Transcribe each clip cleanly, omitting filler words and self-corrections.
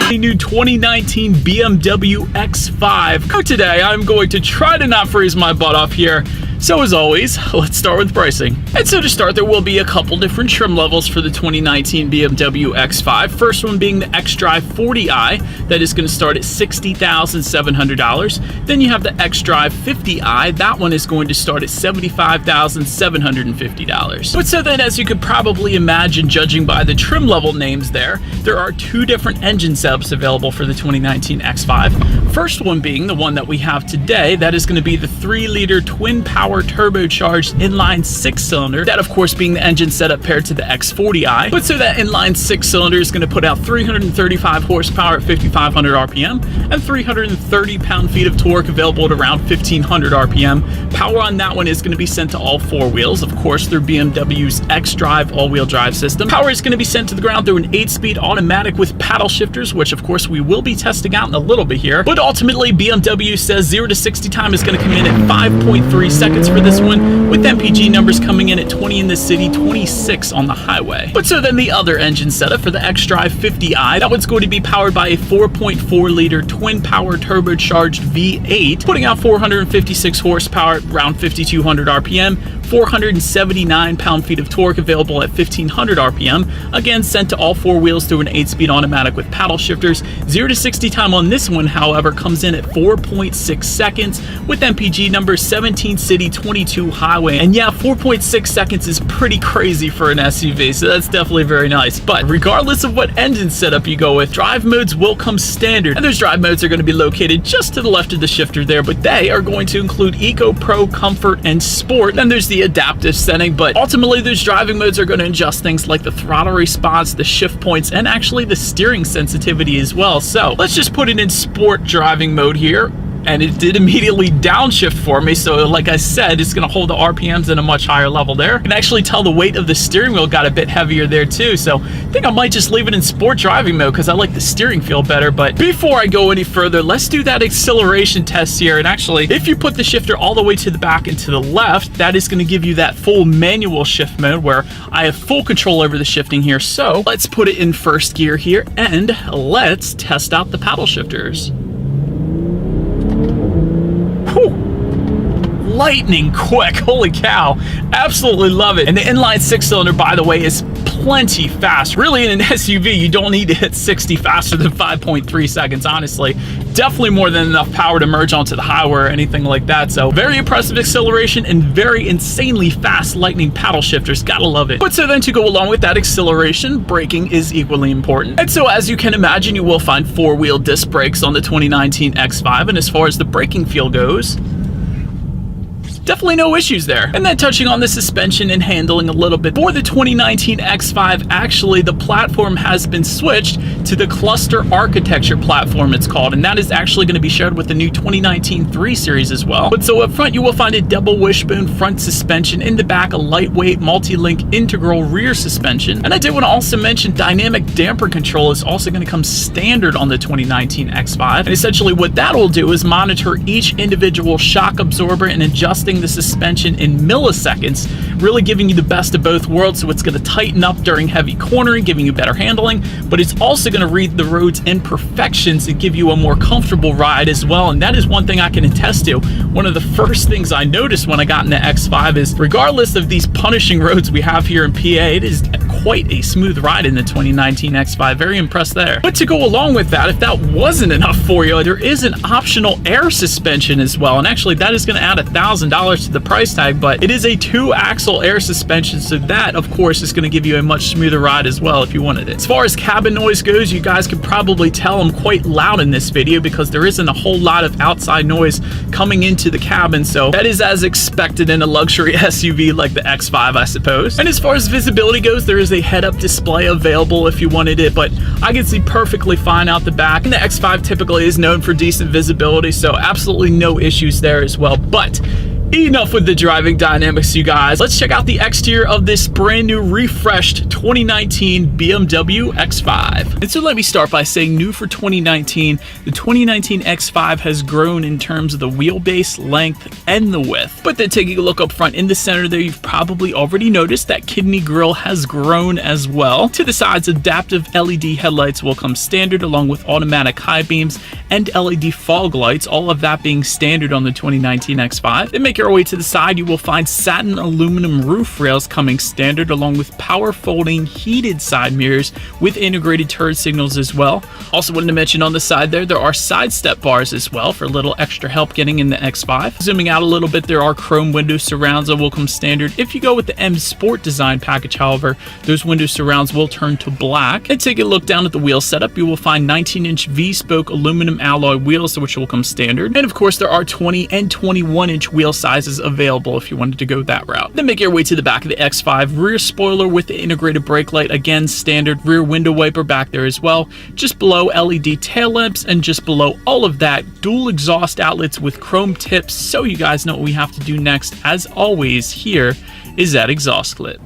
the new 2019 BMW X5. So today I'm going to try to not freeze my butt off here. So as always, let's start with pricing. And so to start, there will be a couple different trim levels for the 2019 BMW X5. First one being the xDrive 40i, that is going to start at $60,700. Then you have the xDrive 50i, that one is going to start at $75,750. But so then, as you could probably imagine, judging by the trim level names there are two different engine setups available for the 2019 X5. First one being the one that we have today, that is going to be the 3-liter twin-power turbocharged inline 6-cylinder, that of course being the engine setup paired to the X40i. But so that inline 6-cylinder is going to put out 335 horsepower at 5,500 RPM and 330 pound-feet of torque available at around 1,500 RPM. Power on that one is going to be sent to all 4 wheels, of course through BMW's xDrive all-wheel drive system. Power is going to be sent to the ground through an 8-speed automatic with paddle shifters, which of course we will be testing out in a little bit here. But ultimately, BMW says 0 to 60 time is going to come in at 5.3 seconds for this one, with MPG numbers coming in at 20 in the city, 26 on the highway. But so then the other engine setup for the xDrive 50i, that one's going to be powered by a 4.4-liter twin-power turbocharged V8, putting out 456 horsepower at around 5,200 RPM, 479 pound-feet of torque available at 1,500 RPM, again sent to all 4 wheels through an 8-speed automatic with paddle shifters. 0 to 60 time on this one, however, comes in at 4.6 seconds, with MPG numbers 17 city, 22 highway. And yeah, 4.6 seconds is pretty crazy for an SUV, so that's definitely very nice. But regardless of what engine setup you go with, drive modes will come standard, and those drive modes are going to be located just to the left of the shifter there, but they are going to include Eco, Pro, Comfort, and Sport. Then there's the adaptive setting, but ultimately those driving modes are going to adjust things like the throttle response, the shift points, and actually the steering sensitivity as well. So let's just put it in Sport driving mode here, and it did immediately downshift for me. So like I said, it's going to hold the RPMs at a much higher level there. You can actually tell the weight of the steering wheel got a bit heavier there too. So I think I might just leave it in sport driving mode because I like the steering feel better. But before I go any further, let's do that acceleration test here. And actually, if you put the shifter all the way to the back and to the left, that is going to give you that full manual shift mode where I have full control over the shifting here. So let's put it in first gear here and let's test out the paddle shifters. Lightning quick, holy cow, absolutely love it. And the inline 6-cylinder, by the way, is plenty fast. Really, in an SUV, you don't need to hit 60 faster than 5.3 seconds, honestly. Definitely more than enough power to merge onto the highway or anything like that. So very impressive acceleration and very insanely fast lightning paddle shifters, gotta love it. But so then to go along with that acceleration, braking is equally important. And so as you can imagine, you will find 4-wheel disc brakes on the 2019 X5, and as far as the braking feel goes, definitely no issues there. And then touching on the suspension and handling a little bit, for the 2019 X5, actually the platform has been switched to the cluster architecture platform, it's called, and that is actually going to be shared with the new 2019 3 Series as well. But so up front, you will find a double wishbone front suspension, in the back a lightweight multi-link integral rear suspension. And I did want to also mention dynamic damper control is also going to come standard on the 2019 X5. And essentially what that will do is monitor each individual shock absorber and adjusting the suspension in milliseconds, really giving you the best of both worlds. So it's going to tighten up during heavy cornering, giving you better handling, but it's also going to read the road's imperfections and give you a more comfortable ride as well. And that is one thing I can attest to. One of the first things I noticed when I got in the X5 is, regardless of these punishing roads we have here in PA, it is quite a smooth ride in the 2019 X5. Very impressed there. But to go along with that, if that wasn't enough for you, there is an optional air suspension as well. And actually that is going to add $1,000 to the price tag, but it is a 2-axle air suspension, so that of course is going to give you a much smoother ride as well if you wanted it. As far as cabin noise goes, you guys can probably tell I'm quite loud in this video because there isn't a whole lot of outside noise coming into the cabin, so that is as expected in a luxury SUV like the X5, I suppose. And as far as visibility goes, there is a head-up display available if you wanted it, but I can see perfectly fine out the back, and the X5 typically is known for decent visibility, so absolutely no issues there as well. But Enough with the driving dynamics, you guys. Let's check out the exterior of this brand new refreshed 2019 BMW X5. And so let me start by saying new for 2019, the 2019 X5 has grown in terms of the wheelbase, length, and the width. But then taking a look up front in the center there, you've probably already noticed that kidney grille has grown as well. To the sides, adaptive LED headlights will come standard along with automatic high beams and LED fog lights, all of that being standard on the 2019 X5. Then make your way to the side, you will find satin aluminum roof rails coming standard along with power folding heated side mirrors with integrated turn signals as well. Also wanted to mention on the side there are side step bars as well for a little extra help getting in the X5. Zooming out a little bit, there are chrome window surrounds that will come standard. If you go with the M Sport design package, however, those window surrounds will turn to black. And take a look down at the wheel setup, you will find 19-inch V-spoke aluminum alloy wheels, which will come standard. And of course, there are 20 and 21-inch wheel sizes available if you wanted to go that route. Then make your way to the back of the X5. Rear spoiler with the integrated brake light, again standard. Rear window wiper back there as well. Just below, LED tail lamps, and just below all of that, dual exhaust outlets with chrome tips. So you guys know what we have to do next. As always, here is that exhaust clip.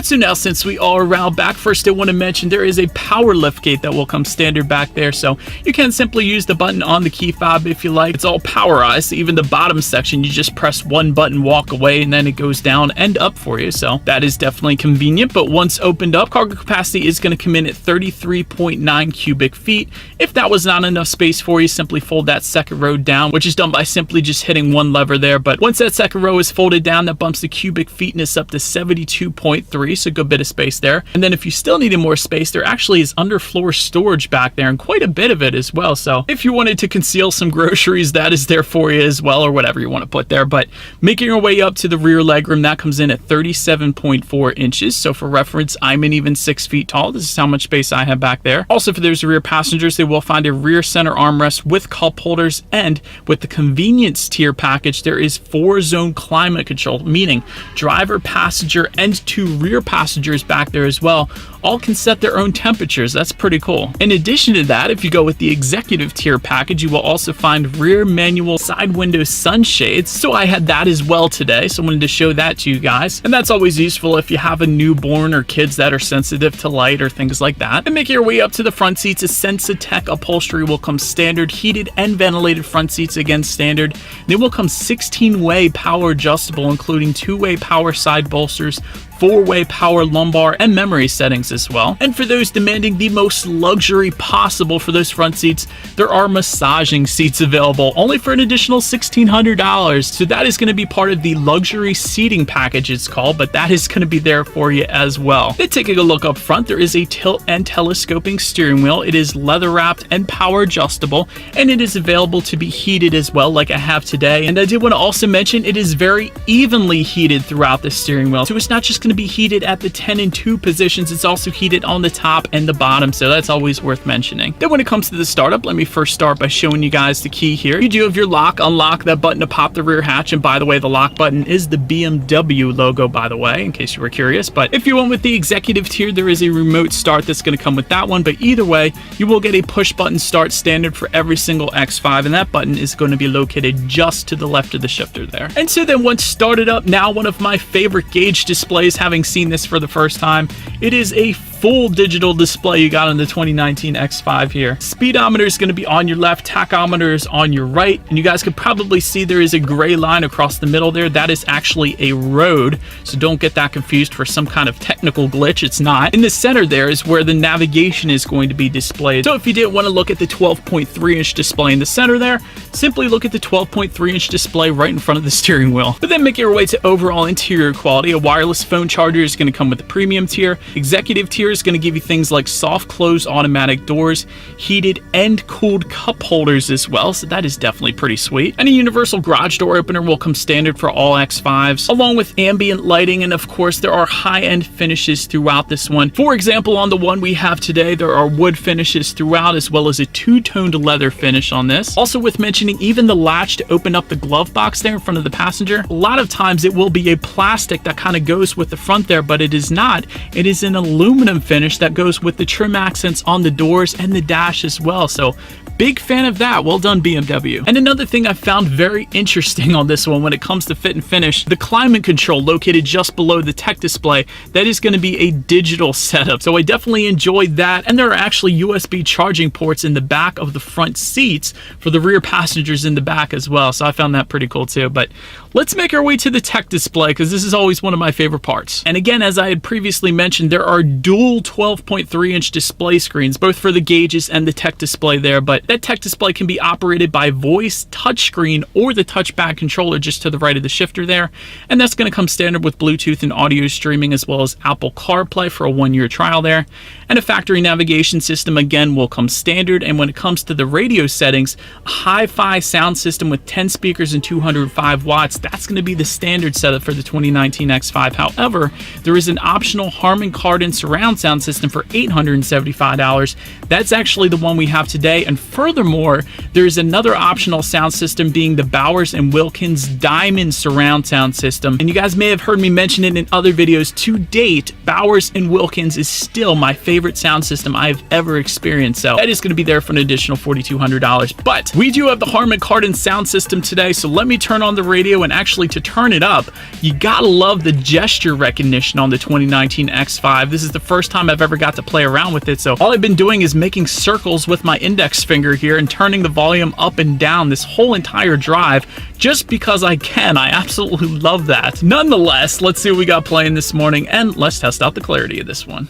So now, since we are around back, first I want to mention there is a power liftgate that will come standard back there, so you can simply use the button on the key fob if you like. It's all powerized. Even the bottom section, you just press one button, walk away, and then it goes down and up for you, so that is definitely convenient. But once opened up, cargo capacity is going to come in at 33.9 cubic feet. If that was not enough space for you, simply fold that second row down, which is done by simply just hitting one lever there. But once that second row is folded down, that bumps the cubic feetness up to 72.3. So a good bit of space there. And then if you still needed more space, there actually is underfloor storage back there, and quite a bit of it as well. So if you wanted to conceal some groceries, that is there for you as well, or whatever you want to put there. But making your way up to the rear legroom, that comes in at 37.4 inches. So for reference, I'm an even 6 feet tall. This is how much space I have back there. Also, for those rear passengers, they will find a rear center armrest with cup holders, and with the convenience tier package, there is 4-zone climate control, meaning driver, passenger, and 2 rear passengers back there as well all can set their own temperatures. That's pretty cool. In addition to that, if you go with the executive tier package, you will also find rear manual side window sunshades. So I had that as well today, so I wanted to show that to you guys. And that's always useful if you have a newborn or kids that are sensitive to light or things like that. And make your way up to the front seats, a Sensatech upholstery will come standard. Heated and ventilated front seats, again standard. They will come 16-way power adjustable, including 2-way power side bolsters, 4-way power lumbar, and memory settings as well. And for those demanding the most luxury possible for those front seats, there are massaging seats available, only for an additional $1,600. So that is going to be part of the luxury seating package, it's called, but that is going to be there for you as well. Then taking a look up front, there is a tilt and telescoping steering wheel. It is leather wrapped and power adjustable, and it is available to be heated as well, like I have today. And I did want to also mention it is very evenly heated throughout the steering wheel, so it's not just going to be heated at the 10 and 2 positions, it's also heated on the top and the bottom, so that's always worth mentioning. Then when it comes to the startup, let me first start by showing you guys the key here. You do have your lock, unlock, that button to pop the rear hatch, and by the way, the lock button is the BMW logo, by the way, in case you were curious. But if you went with the executive tier, there is a remote start that's going to come with that one, but either way, you will get a push button start standard for every single X5, and that button is going to be located just to the left of the shifter there. And so then once started up, now one of my favorite gauge displays, having seen this for the first time, it is a full digital display you got on the 2019 X5 here. Speedometer is going to be on your left, tachometer is on your right, and you guys could probably see there is a gray line across the middle there. That is actually a road, so don't get that confused for some kind of technical glitch. It's not. In the center there is where the navigation is going to be displayed. So if you didn't want to look at the 12.3-inch display in the center there, simply look at the 12.3-inch display right in front of the steering wheel. But then make your way to overall interior quality. A wireless phone charger is going to come with the premium tier. Executive tier is going to give you things like soft close automatic doors, heated and cooled cup holders as well, so that is definitely pretty sweet. And a universal garage door opener will come standard for all X5s, along with ambient lighting, and of course there are high-end finishes throughout this one. For example, on the one we have today, there are wood finishes throughout, as well as a two-toned leather finish on this. Also worth mentioning, even the latch to open up the glove box there in front of the passenger, a lot of times it will be a plastic that kind of goes with the front there, but it is not. It is an aluminum finish that goes with the trim accents on the doors and the dash as well. So big fan of that. Well done, BMW. And another thing I found very interesting on this one when it comes to fit and finish, the climate control located just below the tech display, that is going to be a digital setup. So I definitely enjoyed that. And there are actually USB charging ports in the back of the front seats for the rear passengers in the back as well. So I found that pretty cool too. But let's make our way to the tech display, because this is always one of my favorite parts. And again, as I had previously mentioned, there are dual 12.3-inch display screens, both for the gauges and the tech display there. But that tech display can be operated by voice, touchscreen, or the touchpad controller just to the right of the shifter there. And that's going to come standard with Bluetooth and audio streaming, as well as Apple CarPlay for a 1-year trial there. And a factory navigation system, again, will come standard. And when it comes to the radio settings, a hi-fi sound system with 10 speakers and 205 watts, that's going to be the standard setup for the 2019 X5. However, there is an optional Harman Kardon surround sound system for $875. That's actually the one we have today. And furthermore, there is another optional sound system, being the Bowers & Wilkins Diamond surround sound system. And you guys may have heard me mention it in other videos. To date, Bowers & Wilkins is still my favorite sound system I've ever experienced. So that is going to be there for an additional $4,200. But we do have the Harman Kardon sound system today. So let me turn on the radio, and actually to turn it up, you gotta love the gesture recognition on the 2019 X5. This is the first time I've ever got to play around with it. So all I've been doing is making circles with my index finger here and turning the volume up and down this whole entire drive just because I can. I absolutely love that. Nonetheless, let's see what we got playing this morning, and let's test out the clarity of this one.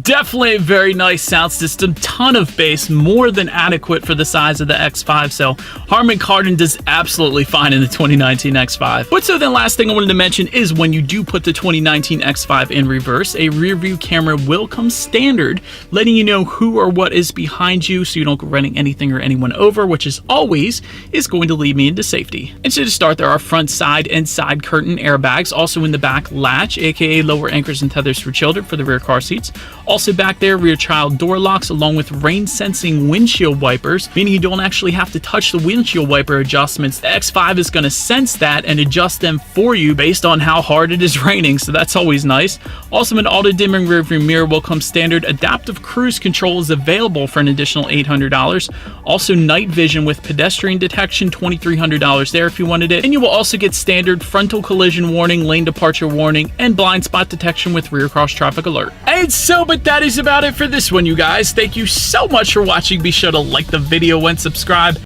Definitely a very nice sound system, ton of bass, more than adequate for the size of the X5, so Harman Kardon does absolutely fine in the 2019 X5. But so then last thing I wanted to mention is when you do put the 2019 X5 in reverse, a rear view camera will come standard, letting you know who or what is behind you so you don't go running anything or anyone over, which is always going to lead me into safety. And so to start, there are front, side, and side curtain airbags, also in the back latch, aka lower anchors and tethers for children for the rear car seats. Also back there, rear child door locks, along with rain sensing windshield wipers, meaning you don't actually have to touch the windshield wiper adjustments. The X5 is going to sense that and adjust them for you based on how hard it is raining, so that's always nice. Also, an auto dimming rear view mirror will come standard. Adaptive cruise control is available for an additional $800. Also night vision with pedestrian detection, $2,300 there if you wanted it. And you will also get standard frontal collision warning, lane departure warning, and blind spot detection with rear cross traffic alert. And so, but that is about it for this one, you guys. Thank you so much for watching. Be sure to like the video and subscribe.